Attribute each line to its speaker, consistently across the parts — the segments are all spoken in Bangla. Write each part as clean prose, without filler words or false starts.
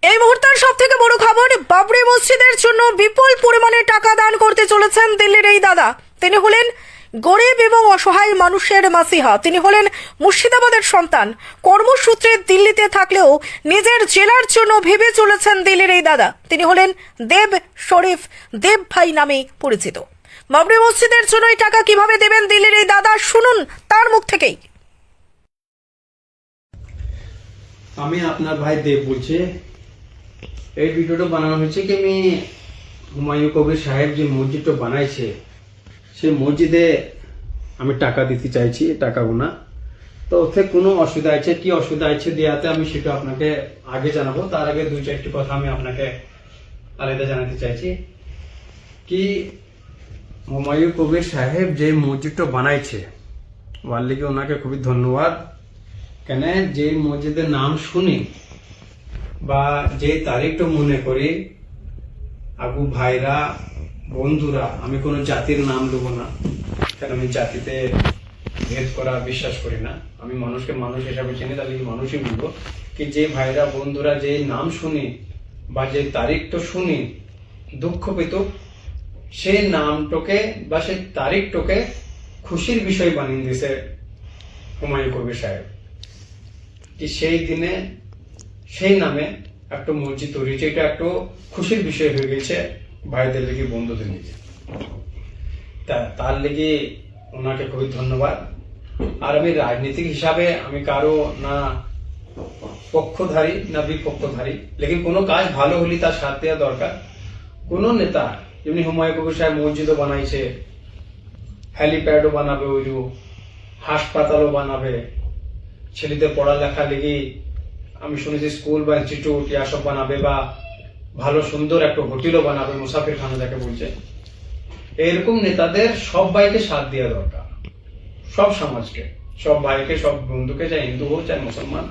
Speaker 1: এই মুহূর্তের সব থেকে বড় খবর, বাবরি মসজিদের জন্য বিপুল পরিমাণে টাকা দান করতে চলেছেন দিল্লির এই দাদা। তিনি হলেন গরিব এবং অসহায় মানুষের মাসিহা। তিনি হলেন মুর্শিদাবাদের সন্তান। কর্মসূত্রে দিল্লিতে থাকলেও নিজের জেলার জন্য ভেবে চলেছেন দিল্লির এই দাদা। তিনি হলেন দেব শরীফ, দেব ভাই নামে পরিচিত। বাবরি মসজিদের জন্য এই টাকা কিভাবে দেবেন দিল্লির এই দাদা, শুনুন তার মুখ থেকেই।
Speaker 2: আমি আপনার ভাই দেব বলছি। এই ভিডিওটা বানানো হয়েছে কি আমি হুমায়ুন কবির সাহেব যে মসজিদটা বানাইছে সেই মসজিদে আমি টাকা দিতে চাইছি, টাকা গোনা। তো ওতে কোনো অসুবিধা আছে, কি অসুবিধা আছে দেওয়াতে আমি সেটা আপনাকে আগে জানাবো। তার আগে দুই চারটি কথা আমি আপনাকে আলাদা জানাতে চাইছি কি হুমায়ুন কবির সাহেব যে মসজিদটা বানাইছে ওর লিগে ওনাকে খুবই ধন্যবাদ। কেন যে মসজিদের নাম শুনি বা যে তারিখটা মনে করি আগু ভাইরা বন্ধুরা, আমি কোনো জাতির নাম দেবো না, কারণ আমি জাতিতে ভেদ করা বিশ্বাস করি না। আমি মানুষকে মানুষ হিসাবে চিনি, তাহলে মানুষই বলবো কি যে ভাইরা বন্ধুরা যে নাম শুনি বা যে তারিখটা শুনি দুঃখ পেত, সেই নামটাকে বা সেই তারিখটাকে খুশির বিষয় বানিয়ে দিয়েছে হুমায়ুন কবির সাহেব। কি সেই দিনে সেই নামে একটা মসজিদ তৈরি হয়েছে, এটা একটা খুশির বিষয় হয়ে গেছে ভাইদের লেগে, বন্ধুদের লেগে। তার লেগে ওনাকে খুবই ধন্যবাদ। আর আমি রাজনীতিক হিসাবে আমি কারো না পক্ষধারী না বিপক্ষধারী, লেকিন কোনো কাজ ভালো হলে তার সাথ দেওয়া দরকার। কোন নেতা যেমনি হুমায়ুন কবির সাহেব মসজিদও বানাইছে, হেলিপ্যাডও বানাবে, ওই হাসপাতালও বানাবে, ছেলেদের পড়ালেখা লেগে আমি শুনেছি স্কুল বা ইনস্টিটিউট সব বানাবে, বা ভালো সুন্দর একটা হোটেলও বানাবে, মুসাফির খানা যাকে বলছে। এরকম নেতাদের সব ভাইকে সাথ দেওয়া দরকার, সব সমাজকে, সব ভাইকে, সব বন্ধুকে, চাই হিন্দু হোক চাই মুসলমান।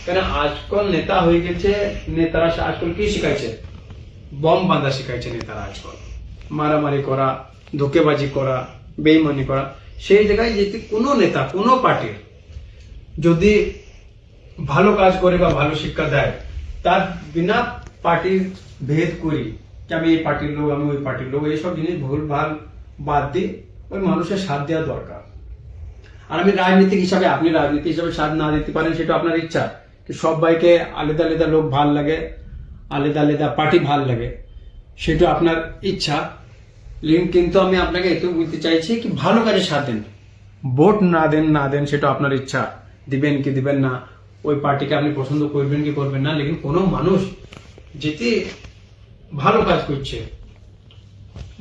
Speaker 2: কেন আজকাল নেতা হয়ে গেছে, নেতারা আজকাল কি শিখাইছে? বম বাঁধা শিখাইছে নেতারা আজকাল, মারামারি করা, ধোকেবাজি করা, বেইমানি করা। সেই জায়গায় যদি কোনো নেতা কোনো পার্টির যদি ভালো কাজ করে বা ভালো শিক্ষা দেয়, তার বিনা পার্টির ভেদ করি যে আমি এই পার্টির লোক, আমি ওই পার্টির লোক, এইসব জিনিস ভুল ভাল বাদ দিয়ে ওই মানুষের সাথ দেওয়া দরকার। আর আমি রাজনীতিক হিসাবে, আপনি রাজনীতি হিসাবে সাথ না দিতে পারেন সেটা আপনার ইচ্ছা। সব ভাইকে আলাদা আলাদা লোক ভাল লাগে, আলাদা আলাদা পার্টি ভাল লাগে, সেটা আপনার ইচ্ছা। কিন্তু আমি আপনাকে এটুকু বলতে চাইছি কি ভালো কাজে সাথ দেন। ভোট না দেন সেটা আপনার ইচ্ছা, দিবেন কি দিবেন না, ওই পার্টিকে আপনি পছন্দ করবেন কি করবেন না। লেকিন কোনো মানুষ যেতে ভালো কাজ করছে,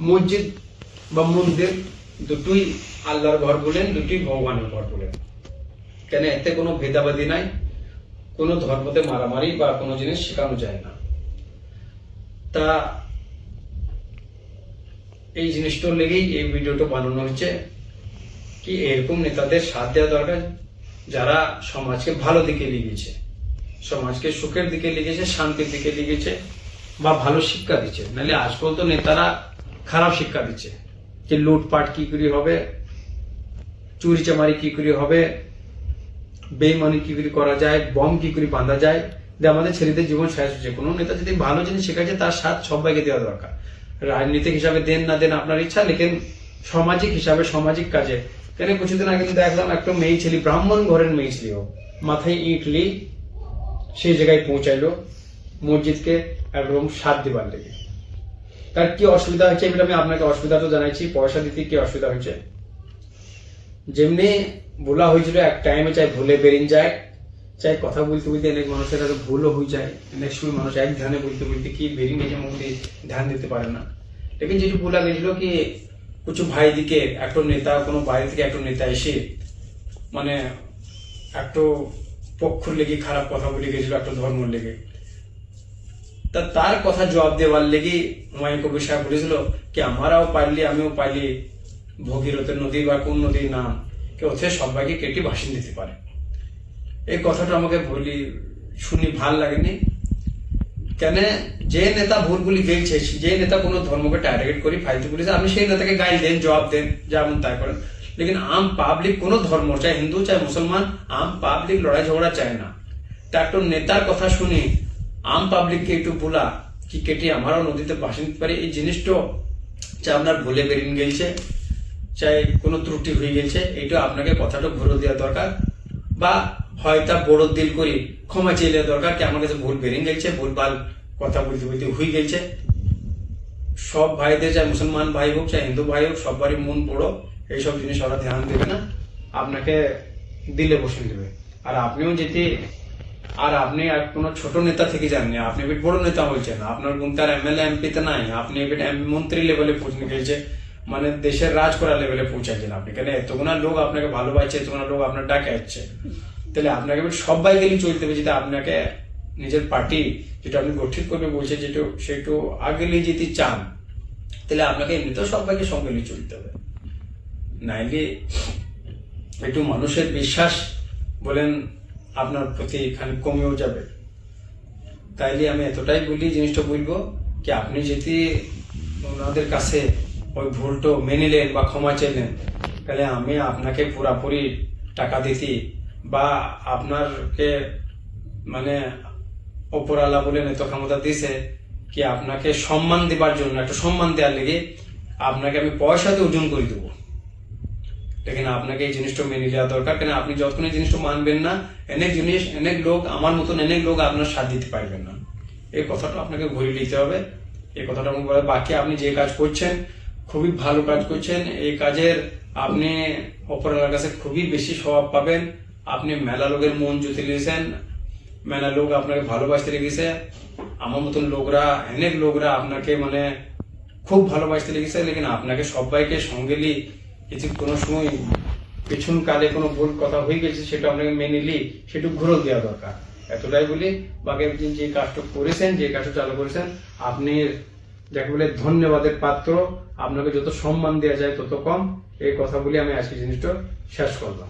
Speaker 2: মসজিদ বা মন্দির দুটোই আল্লাহর ঘর বলেন, দুটি ভগবানের ঘর বলেন। কেন এতে কোনো ভেদাভেদি নাই, কোনো ধর্মতে মারামারি বা কোনো জিনিস শেখানো যায় না। তা এই জিনিসটার লেগেই এই ভিডিওটা বানানো হচ্ছে কি এরকম নেতাদের সাথ দেওয়া দরকার যারা সমাজকে ভালো দিকে লিগেছে, সমাজকে সুখের দিকে লিগেছে, শান্তির দিকে লিগেছে, বা ভালো শিক্ষা দিচ্ছে। নাহলে আজকাল তো নেতারা খারাপ শিক্ষা দিচ্ছে যে লুটপাট কি করে হবে, চুরি চামারি কি করে হবে, বেইমানি কি করে করা যায়, বম কি করে বাঁধা যায়, যে আমাদের ছেলেদের জীবন শেষ হচ্ছে। কোনো নেতা যদি ভালো জিনিস শেখাচ্ছে তার সাথ সবাইকে দেওয়া দরকার। রাজনীতিক হিসাবে দেন না দেন আপনার ইচ্ছা, লেকিন সামাজিক হিসাবে, সামাজিক কাজে। কেন কিছুদিন আগে দেখলাম একটা মেয়ে ছেলে, ব্রাহ্মণ ঘরের মেয়ে ছিল, মাথায় ইটলি সেই জায়গায় পৌঁছাইলো মসজিদকে একদম সাথ দিবার লেগে। তার কি অসুবিধা হয়েছে এটা আমি আপনাকে অসুবিধা তো জানাইছি, পয়সা দিতে কি অসুবিধা হয়েছে। যেমনি বলা হয়েছিল এক টাইমে চাই ভুলে বেরিয়ে যায়, চাই কথা বলতে বলতে অনেক মানুষের ভুলও হয়ে যায়, অনেক সময় মানুষ এক ধ্যানে বলতে বলতে কি বেরিয়ে নিজের মধ্যে ধ্যান দিতে পারে না। লেকিন যেটু বলা গেছিল কি কিছু ভাই দিকে একটা নেতা, কোনো বাইরে থেকে একটা নেতা এসে মানে একটা পক্ষর লেগে খারাপ কথা বলে গেছিল একটা ধর্মের লেগে। তার কথা জবাব দেওয়ার লেগে হুমায়ুন কবির সাহেব বলেছিল কি আমারাও পারলি, আমিও পাইলি ভগীরথের নদী বা কোন নদীর নাম কেউ ওਥੇ সবাইকে কেটে ভাষণ দিতে পারে। এই কথাটা আমাকে শুনি ভাল লাগেনি। কেন যে নেতা ভুলগুলি গেছে, যে নেতা কোনো ধর্মকে টার্গেট করে ফাইলতে বলেছে, আপনি সেই নেতাকে গাইল দেন, জবাব দেন, যেমন তাই করেন। লেকিন আম পাবলিক কোনো ধর্ম, চাই হিন্দু চাই মুসলমান, আম পাবলিক লড়াই ঝগড়া চায় না। তা একটা নেতার কথা শুনি আম পাবলিককে একটু বলা কি কেটে আমারও নদীতে বাসা নিতে পারে, এই জিনিসটা চাই আপনার ভুলে বেরিয়ে গেছে, চাই কোনো ত্রুটি হয়ে গেছে, এইটা আপনাকে কথাটা ঘুরে দেওয়া দরকার, বা হয়তো বড় দিল করি ক্ষমা চেয়ে দেওয়া দরকার কি আমার কাছে ভুল বেরিয়ে গেছে, ভুল ভাল কথা বলতে বলতে হয়ে গেছে। সব ভাইদের, চাই মুসলমান ভাই হোক চাই হিন্দু ভাই হোক, সবারই মন বড়, এইসব জিনিস ওরা ধ্যান দেবে না, আপনাকে দিলে বসে দেবে। আর আপনিও যদি আপনি আর কোনো ছোট নেতা থেকে যাননি, আপনি এবার বড় নেতা হয়েছেন, আপনার গুণ তার এমএলএ এমপি তে নাই, আপনি এবার মন্ত্রী লেভেলে পৌঁছে গেছে, মানে দেশের রাজ করা লেভেলে পৌঁছাচ্ছেন আপনি। কেন এতগুনা লোক আপনাকে ভালোবাসছে, এতগুনা লোক আপনার ডাকে আসছে, তাহলে আপনাকে এবার সবাই গেলে চলতে হবে। যেটা আপনাকে নিজের পার্টি যেটা আপনি গঠিত করবে বলছে, যেটা সেটু আগে নিয়ে যেতে চান, তাহলে আপনাকে এমনিতেও সবাইকে সঙ্গে নিয়ে চলতে হবে। নাইলে একটু মানুষের বিশ্বাস বলেন আপনার প্রতি এখানে কমেও যাবে। তাইলে আমি এতটাই বলি, জিনিসটা বলবো কি আপনি যদি ওনাদের কাছে ওই ভুলটা মেনে নেন বা ক্ষমা চাইলেন, তাহলে আমি আপনাকে পুরাপুরি টাকা দিতি, বা আপনাকে মানে ওপরালা বলেন এত ক্ষমতা দিছে কি আপনাকে সম্মান দেবার জন্য, একটা সম্মান দেওয়ার লেগে আপনাকে আমি পয়সাতে ওজন করে দেবো। লেকিন আপনাকে এই জিনিসটা মেনে নেওয়া দরকার, কেন আপনি যতক্ষণ এই জিনিসটা মানবেন না, অনেক লোক আমার মতন অনেক লোক আপনার সাথ দিতে পারবেন না। এই কথাটা আপনাকে ঘুরে নিতে হবে। এই কথাটা আমি বলে, বাকি আপনি যে কাজ করছেন খুবই ভালো কাজ করছেন, এই কাজের আপনি অপরালার কাছে খুবই বেশি স্বভাব পাবেন। আপনি মেলা লোকের মন জুতে নিয়েছেন, মেলা লোক আপনাকে ভালোবাসতে লেগেছে, আমার মতন লোকরা অনেক লোকরা আপনাকে মানে খুব ভালোবাসতে লেগেছে। লেকিন আপনাকে সবাইকে সঙ্গে নিয়ে কিছু কোনো সময় পেছন কালে কোনো ভুল কথা হয়ে গেছে, সেটা আপনাকে মেনে নিয়ে সেটু ঘুরে দেওয়া দরকার। এতটাই বলি। বাকি আপনি যে কাজটা করেছেন, যে কাজটা চালু করেছেন, আপনি যাকে বলে ধন্যবাদের পাত্র। আপনাকে যত সম্মান দেওয়া যায় তত কম। এই কথা বলে আমি আজকে জিনিসটা শেষ করলাম।